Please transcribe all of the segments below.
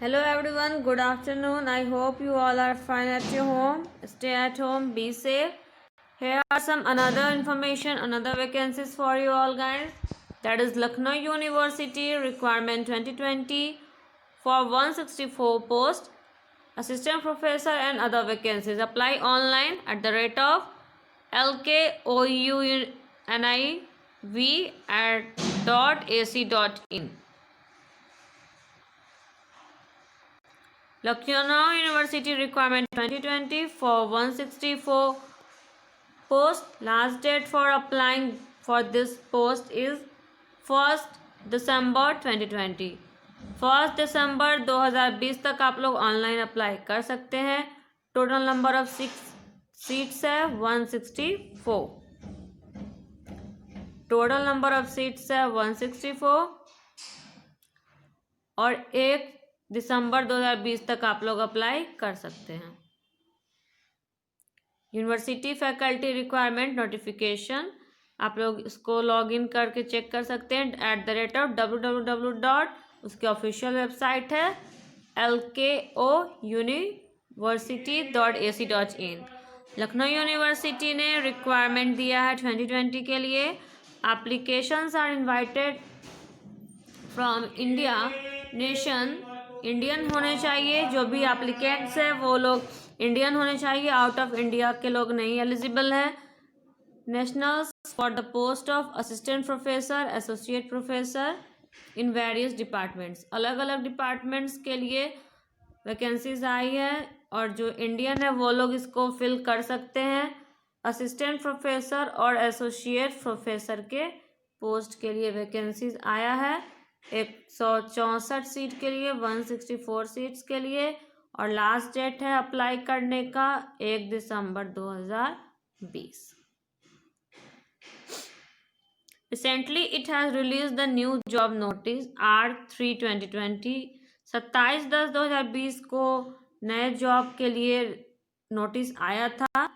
Hello everyone, good afternoon. I hope you all are fine at your home. Stay at home, be safe. Here are some another information, another vacancies for you all guys. That is Lucknow University requirement 2020 for 164 post, assistant professor and other vacancies. Apply online at the rate of lkouniv@.ac.in. Lucknow University requirement 2020 for 164 post. Last date for applying for this post is 1 December 2020. 1 December 2020 तक आप लोग online apply कर सकते हैं. Total number of 6 seats है 164. Total number of seats है 164 और 1 दिसंबर 2020 तक आप लोग अप्लाई कर सकते हैं. यूनिवर्सिटी फैकल्टी रिक्वायरमेंट नोटिफिकेशन आप लोग इसको लॉग इन करके चेक कर सकते हैं @www. उसकी ऑफिशियल वेबसाइट है lkouniversity.ac.in. लखनऊ यूनिवर्सिटी ने रिक्वायरमेंट दिया है 2020 के लिए. Applications are invited from India nation. Indian होने चाहिए. जो भी एप्लीकेंट्स है वो लोग इंडियन होने चाहिए. आउट ऑफ इंडिया के लोग नहीं एलिजिबल हैं. Nationals for the post of assistant professor, associate professor in various departments. अलग अलग डिपार्टमेंट्स के लिए वैकेंसीज आई है और जो इंडियन है वो लोग इसको फिल कर सकते हैं. असिस्टेंट प्रोफेसर और एसोसिएट प्रोफेसर के पोस्ट के लिए वैकेंसीज आया है. 164 सीट के लिए, 164 सीट्स के लिए. और लास्ट डेट है अप्लाई करने का 1 दिसंबर 2020. Recently it has release the new job notice R3/2020. 27/10/2020 को नए जॉब के लिए नोटिस आया था.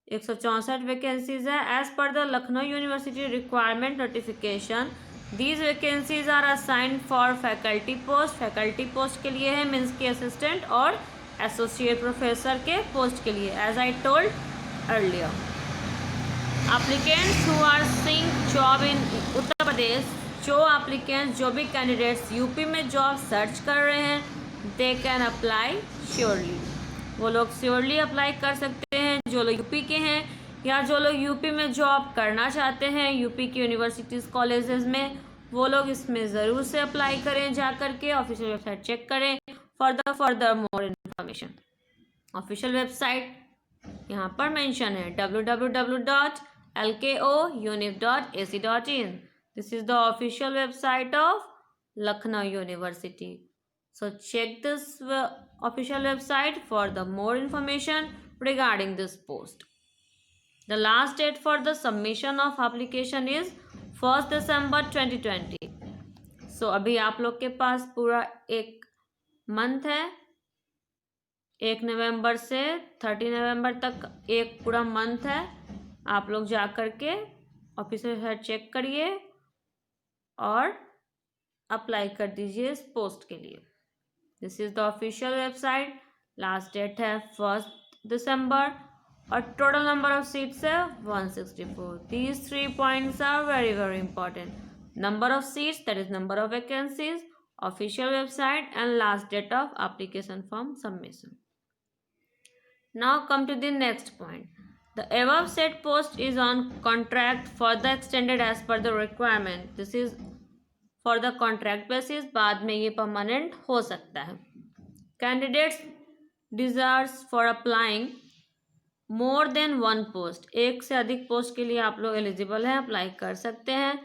164 वैकेंसीज है. As per the Lucknow university requirement notification these vacancies are assigned for faculty post. Faculty post के लिए है, मीन्स की असिस्टेंट और एसोसिएट प्रोफेसर के पोस्ट के लिए. As I told earlier, applicants who are seeing job in Uttar Pradesh. जो एप्लीकेंट्स, जो भी कैंडिडेट्स यूपी में जॉब सर्च कर रहे हैं, दे कैन अप्लाई श्योरली. वो लोग श्योरली अप्लाई कर सकते हैं. जो लोग यूपी के हैं या जो लोग यूपी में जॉब करना चाहते हैं यूपी की यूनिवर्सिटीज़ कॉलेजेस में, वो लोग इसमें ज़रूर से अप्लाई करें. जा करके ऑफिशियल वेबसाइट चेक करें further more information. Official website यहाँ पर मेंशन है www.lkouniv.ac.in. This is the official website of Lucknow university. So check this official website for the more information regarding this post. The last date for the submission of application is 1 December 2020. So अभी आप लोग के पास पूरा एक month है. 1 नवंबर से 30 नवंबर तक एक पूरा मंथ है. आप लोग जा करके ऑफिशियल वेबसाइट चेक करिए और अप्लाई कर दीजिए इस पोस्ट के लिए. This is the official website. Last date है 1 दिसंबर और टोटल नंबर ऑफ सीट्स है 164. These 3 points are very very important. Number of seats, that is number of vacancies, official website and last date of application form submission. Now come to the next point. The above said post is on contract further extended as per the requirement. This is for the contract basis. बाद में ये permanent हो सकता है. Candidates deserves for applying more than 1 post. एक से अधिक post के लिए आप लोग एलिजिबल हैं, अप्लाई कर सकते हैं.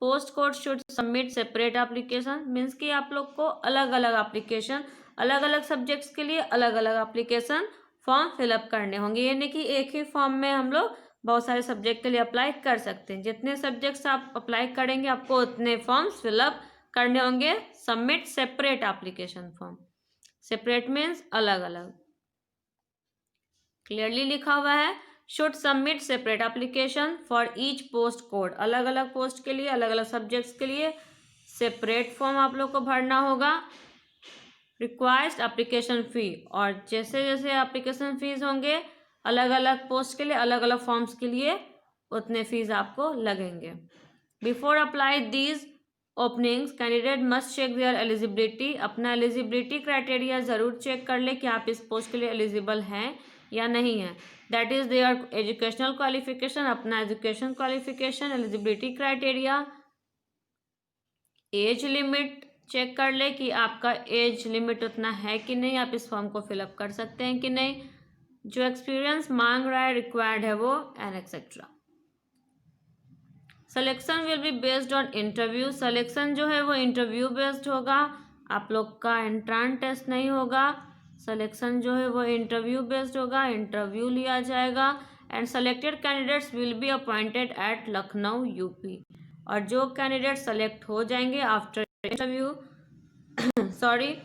Post code should submit separate application. Means कि आप लोग को अलग अलग एप्लीकेशन, अलग अलग सब्जेक्ट्स के लिए अलग अलग एप्लीकेशन फॉर्म फिलअप करने होंगे. ये नहीं कि एक ही फॉर्म में हम लोग बहुत सारे सब्जेक्ट के लिए अप्लाई कर सकते हैं. जितने सब्जेक्ट्स आप अप्लाई करेंगे आपको उतने फॉर्म्स फिलअप करने होंगे. Submit separate application form. Separate means अलग अलग. क्लियरली लिखा हुआ है should submit separate application for each post code. अलग अलग पोस्ट के लिए, अलग अलग सब्जेक्ट्स के लिए सेपरेट फॉर्म आप लोग को भरना होगा. रिक्वायर्ड एप्लीकेशन फ़ी, और जैसे जैसे एप्लीकेशन फ़ीस होंगे अलग अलग पोस्ट के लिए, अलग अलग फॉर्म्स के लिए उतने फीस आपको लगेंगे। Before apply these openings candidate must check their eligibility, अपना एलिजिबिलिटी क्राइटेरिया ज़रूर चेक कर ले कि आप इस पोस्ट के लिए एलिजिबल हैं या नहीं है। That is there educational qualification, अपना education qualification, eligibility criteria, age limit check कर ले कि आपका एज लिमिट उतना है कि नहीं, आप इस फॉर्म को फिलअप कर सकते हैं कि नहीं, जो एक्सपीरियंस मांग रहा है रिक्वायर्ड है वो, and etcetera. Selection will be based on interview, selection जो है वो इंटरव्यू बेस्ड होगा, आप लोग का एंट्रांस टेस्ट नहीं होगा, सिलेक्शन जो है वो इंटरव्यू बेस्ड होगा, इंटरव्यू लिया जाएगा। And selected candidates will be appointed at Lucknow UP, और जो कैंडिडेट सेलेक्ट हो जाएंगे after interview sorry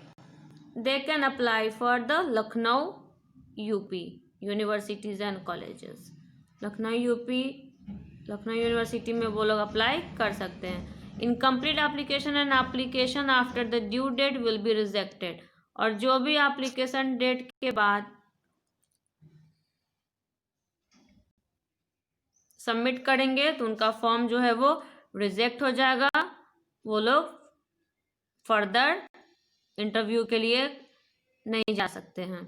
they can apply for the Lucknow UP universities and colleges. Lucknow university में वो लोग अप्लाई कर सकते हैं। Incomplete application and application after the due date will be rejected, और जो भी एप्लीकेशन डेट के बाद सबमिट करेंगे तो उनका फॉर्म जो है वो रिजेक्ट हो जाएगा, वो लोग फर्दर इंटरव्यू के लिए नहीं जा सकते हैं।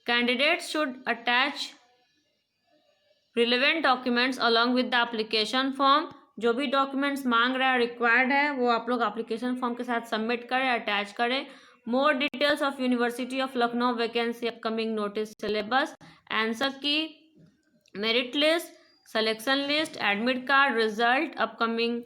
Candidate should attach relevant documents along with the application form, जो भी डॉक्यूमेंट्स मांग रहा है रिक्वायर्ड है वो आप लोग एप्लीकेशन फॉर्म के साथ सबमिट करें, अटैच करें। More details of university of Lucknow vacancy, upcoming notice, syllabus, answer key, merit list, selection list, admit card, result, upcoming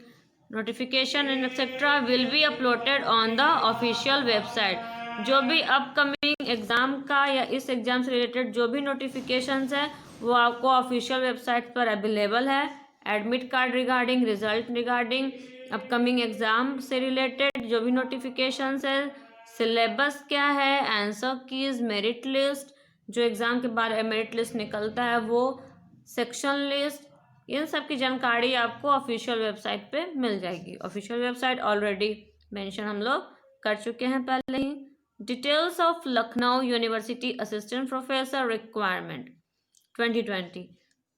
notification and etcetera will be uploaded on the official website. जो भी upcoming exam का या इस exam से related जो भी notifications है वो आपको ऑफिशियल वेबसाइट पर अवेलेबल है। Admit card regarding, result regarding, upcoming exam से रिलेटेड जो भी नोटिफिकेशंस है, सिलेबस क्या है, आंसर कीज, मेरिट लिस्ट, जो एग्ज़ाम के बाद मेरिट लिस्ट निकलता है वो, सेक्शन लिस्ट, इन सब की जानकारी आपको ऑफिशियल वेबसाइट पे मिल जाएगी। ऑफिशियल वेबसाइट ऑलरेडी मेंशन हम लोग कर चुके हैं पहले ही। Details of Lucknow university assistant professor requirement 2020,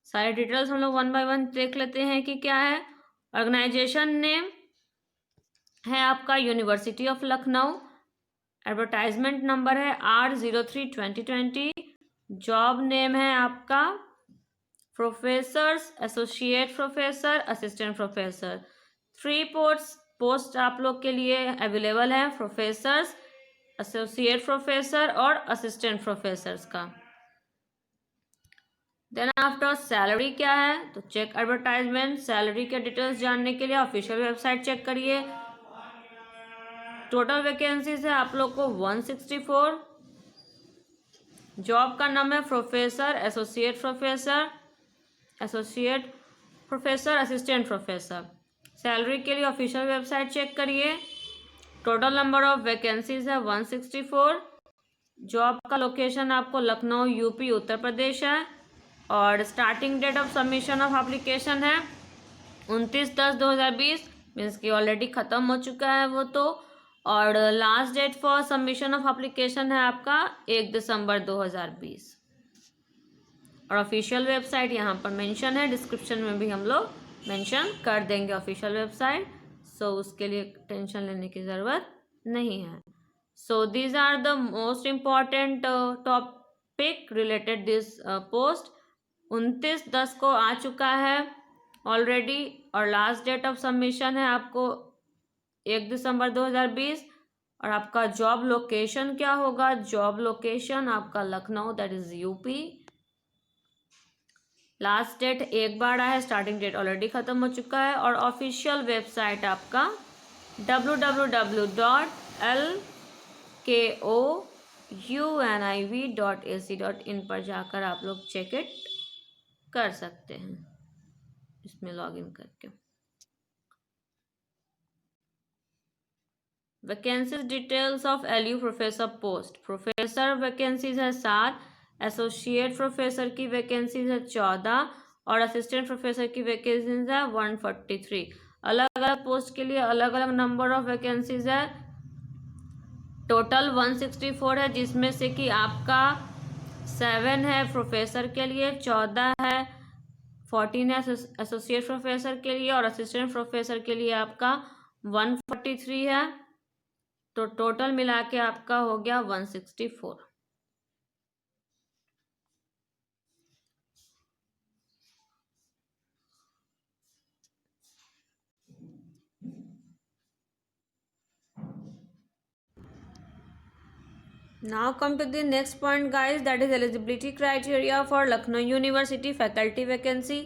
सारे डिटेल्स हम लोग वन बाय वन देख लेते हैं कि क्या है। ऑर्गेनाइजेशन नेम है आपका university of Lucknow, advertisement number है R03/2020, जॉब नेम है आपका professors, associate professor, assistant professor. 3 post आप लोग के लिए अवेलेबल है, प्रोफेसर्स, एसोसिएट प्रोफेसर और असिस्टेंट प्रोफेसर्स का। देन आफ्टर सैलरी क्या है, तो चेक एडवर्टाइजमेंट, सैलरी के डिटेल्स जानने के लिए ऑफिशियल वेबसाइट चेक करिए। टोटल वैकेंसीज है आप लोग को 164, जॉब का नाम है professor, associate professor, assistant professor. Salary के लिए ऑफिशियल वेबसाइट चेक करिए। टोटल नंबर ऑफ वैकेंसीज है 164, जॉब का लोकेशन आपको लखनऊ यूपी उत्तर प्रदेश है, और starting date of submission of application है 29/10/2020, मीन्स कि ऑलरेडी ख़त्म हो चुका है वो तो, और last date for submission of application है आपका 1 दिसंबर 2020। और ऑफिशियल वेबसाइट यहाँ पर मेंशन है, डिस्क्रिप्शन में भी हम लोग मेंशन कर देंगे ऑफिशियल वेबसाइट, सो उसके लिए टेंशन लेने की ज़रूरत नहीं है। So these are the most important topic related this post. 29/10 को आ चुका है ऑलरेडी, और लास्ट डेट ऑफ सबमिशन है आपको 1 दिसंबर 2020। और आपका जॉब लोकेशन क्या होगा, जॉब लोकेशन आपका Lucknow, that is UP. Last date एक बार आया है, स्टार्टिंग डेट ऑलरेडी ख़त्म हो चुका है, और ऑफिशियल वेबसाइट आपका www.lkouniv.ac.in पर जाकर आप लोग चेक इट कर सकते हैं, इसमें लॉगिन करके। Vacancies details of LU professor post, professor vacancies है 7, एसोसिएट प्रोफेसर की वैकेंसीज है 14, और असिस्टेंट प्रोफेसर की वैकेंसीज है 143। अलग अलग पोस्ट के लिए अलग अलग नंबर ऑफ वैकेंसीज है। टोटल 164 है, जिसमें से कि आपका 7 है प्रोफेसर के लिए, 14 है, 14 है एसोसिएट प्रोफेसर के लिए, और असिस्टेंट प्रोफेसर के लिए आपका 143 है। तो टोटल मिला के आपका हो गया 164। Now come to the next point guys, that is eligibility criteria for Lucknow University faculty vacancy।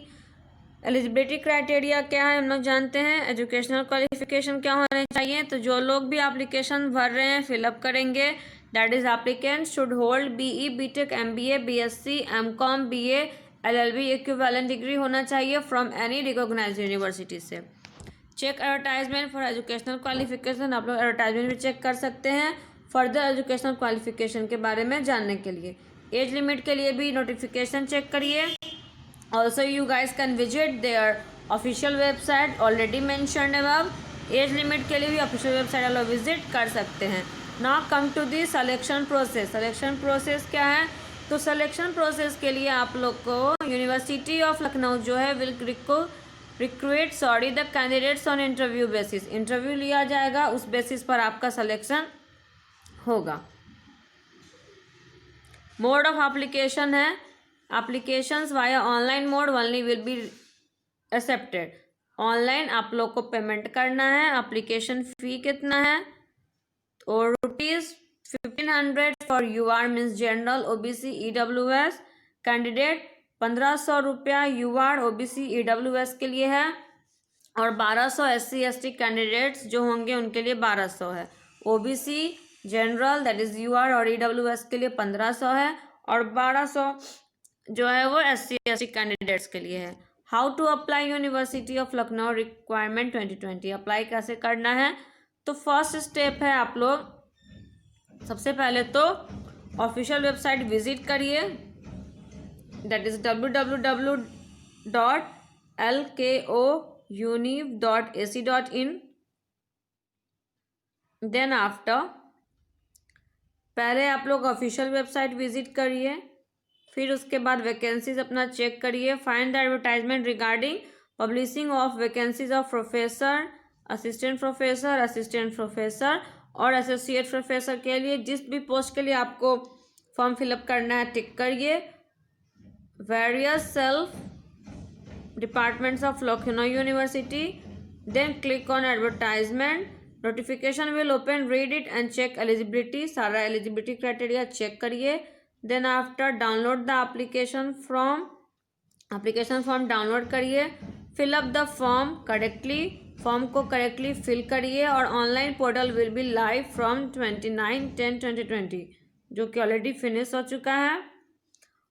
Eligibility criteria क्या है हम लोग जानते हैं। एजुकेशनल क्वालिफिकेशन क्या होने चाहिए, तो जो लोग भी एप्लीकेशन भर रहे हैं फिलअप करेंगे, that is applicant should hold BE BTech MBA BSc MCom BA LLB equivalent degree होना चाहिए फ्रॉम एनी रिकॉग्नाइज्ड यूनिवर्सिटी से। Check advertisement for educational qualification, आप लोग एडवर्टाइजमेंट भी चेक कर सकते हैं फर्दर एजुकेशनल क्वालिफिकेशन के बारे में जानने के लिए। एज लिमिट के लिए भी नोटिफिकेशन चेक करिए। Also you guys can visit their official website already mentioned above। Age limit के लिए भी ऑफिशियल वेबसाइट आप लोग विजिट कर सकते हैं। Now come to the selection process. Selection process क्या है, तो सिलेक्शन प्रोसेस के लिए आप लोग को यूनिवर्सिटी ऑफ लखनऊ जो है will recruit the candidates on interview basis. Interview लिया जाएगा, उस बेसिस पर आपका सिलेक्शन होगा। मोड ऑफ एप्लीकेशन है, applications via online mode only will be accepted. Online आप लोग को पेमेंट करना है। एप्लीकेशन फ़ी कितना है, और ₹1500 for UR means general OBC EWS candidate, 1500 रुपया यूआर ओबीसी ईडब्ल्यूएस के लिए है, और 1200 एससी एसटी कैंडिडेट्स जो होंगे उनके लिए 1200 है। OBC general that is UR और ईडब्ल्यूएस के लिए 1500 है, और 1200 जो है वो एससी एसटी कैंडिडेट्स के लिए है। How to apply university of Lucknow requirement 2020, apply कैसे करना है, तो फर्स्ट स्टेप है आप लोग सबसे पहले तो ऑफिशियल वेबसाइट विजिट करिए, that is www.lkouniv.ac.in। Then after पहले आप लोग ऑफिशियल वेबसाइट विजिट करिए, फिर उसके बाद वैकेंसीज अपना चेक करिए। Find the advertisement regarding publishing of vacancies of professor, assistant professor और एसोसिएट प्रोफेसर के लिए जिस भी पोस्ट के लिए आपको फॉर्म फिलअप करना है टिक करिए। Various self departments of Lucknow university, then click on advertisement, notification will open, read it and check eligibility, सारा एलिजिबिलिटी क्राइटेरिया चेक करिए। Then after download the application form download करिए, fill up the form correctly, form को correctly fill करिए, और online portal will be live from 29/10/2020 जो कि already finish हो चुका है।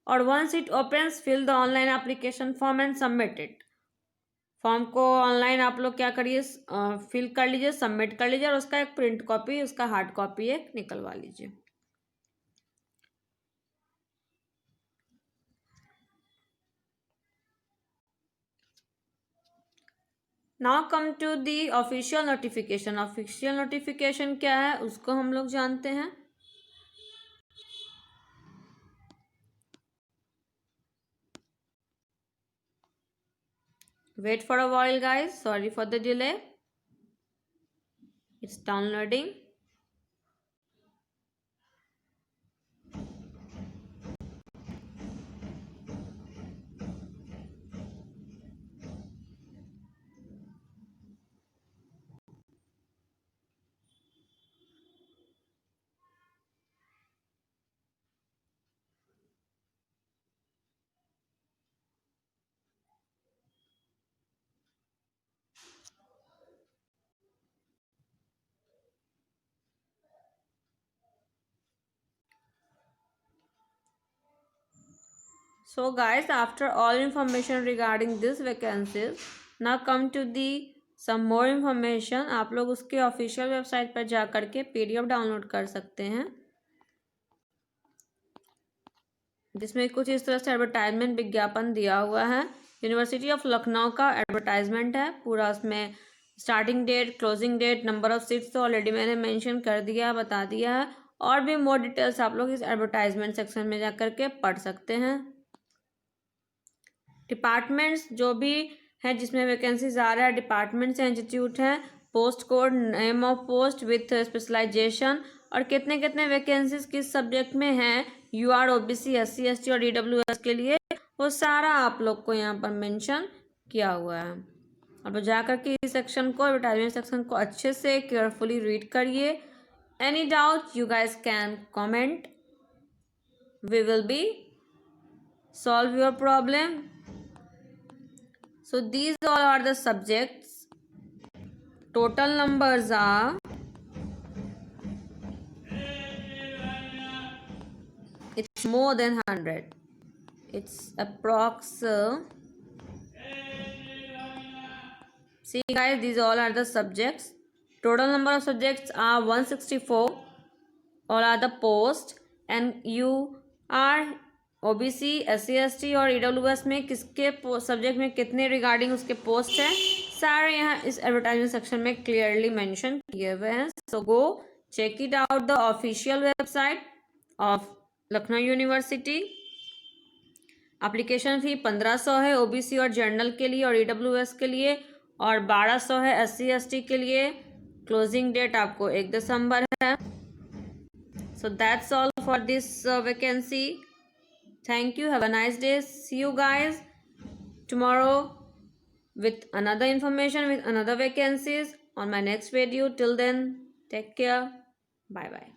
और once it opens fill the online application form and submit it. Form को ऑनलाइन आप लोग क्या करिए, फिल कर लीजिए, सबमिट कर लीजिए, और उसका एक प्रिंट कॉपी, उसका हार्ड कॉपी एक निकलवा लीजिए। Now come to the official notification. Official notification क्या है उसको हम लोग जानते हैं। Wait for a while guys, sorry for the delay, it's downloading। So guys, after all information regarding this vacancies, now come to the some more information। आप लोग उसके ऑफिशियल वेबसाइट पर जा करके PDF डाउनलोड कर सकते हैं, जिसमें कुछ इस तरह से एडवर्टाइजमेंट विज्ञापन दिया हुआ है। यूनिवर्सिटी ऑफ लखनऊ का एडवर्टाइजमेंट है पूरा, उसमें starting date, closing date, number of seats तो ऑलरेडी मैंने मेंशन कर दिया, बता दिया है। और भी मोर डिटेल्स आप लोग इस एडवर्टाइजमेंट सेक्शन में जा करके पढ़ सकते हैं। डिपार्टमेंट्स जो भी है जिसमें वैकेंसीज आ रहा है, डिपार्टमेंट्स या इंस्टीट्यूट हैं, post code, name of post with specialisation, और कितने कितने वैकेंसीज किस सब्जेक्ट में हैं, यूआर, ओबीसी, एससी, एसटी और ईडब्ल्यूएस के लिए, वो सारा आप लोग को यहाँ पर मेंशन किया हुआ है। अब जाकर के इस सेक्शन को, एडवर्टाइजमेंट सेक्शन को अच्छे से केयरफुली रीड करिए। Any doubt you guys can comment, we will be solve your problem. So these all are the subjects. Total numbers are, it's more than 100. It's approx. See guys, these all are the subjects. Total number of subjects are 164. All are the posts, and you are OBC, SC, ST और EWS में किसके subject में कितने regarding उसके post हैं, सारे यहाँ इस एडवर्टाइजमेंट सेक्शन में क्लियरली मेंशन किए हुए हैं। So go check it out the official website of Lucknow university. Application fee 1500 है ओबीसी और जनरल के लिए और ईडब्ल्यूएस के लिए, और 1200 है एससी, एसटी के लिए। क्लोजिंग डेट आपको 1 दिसंबर है। So that's all for this vacancy. Thank you. Have a nice day. See you guys tomorrow with another information, with another vacancies on my next video. Till then, take care. Bye bye.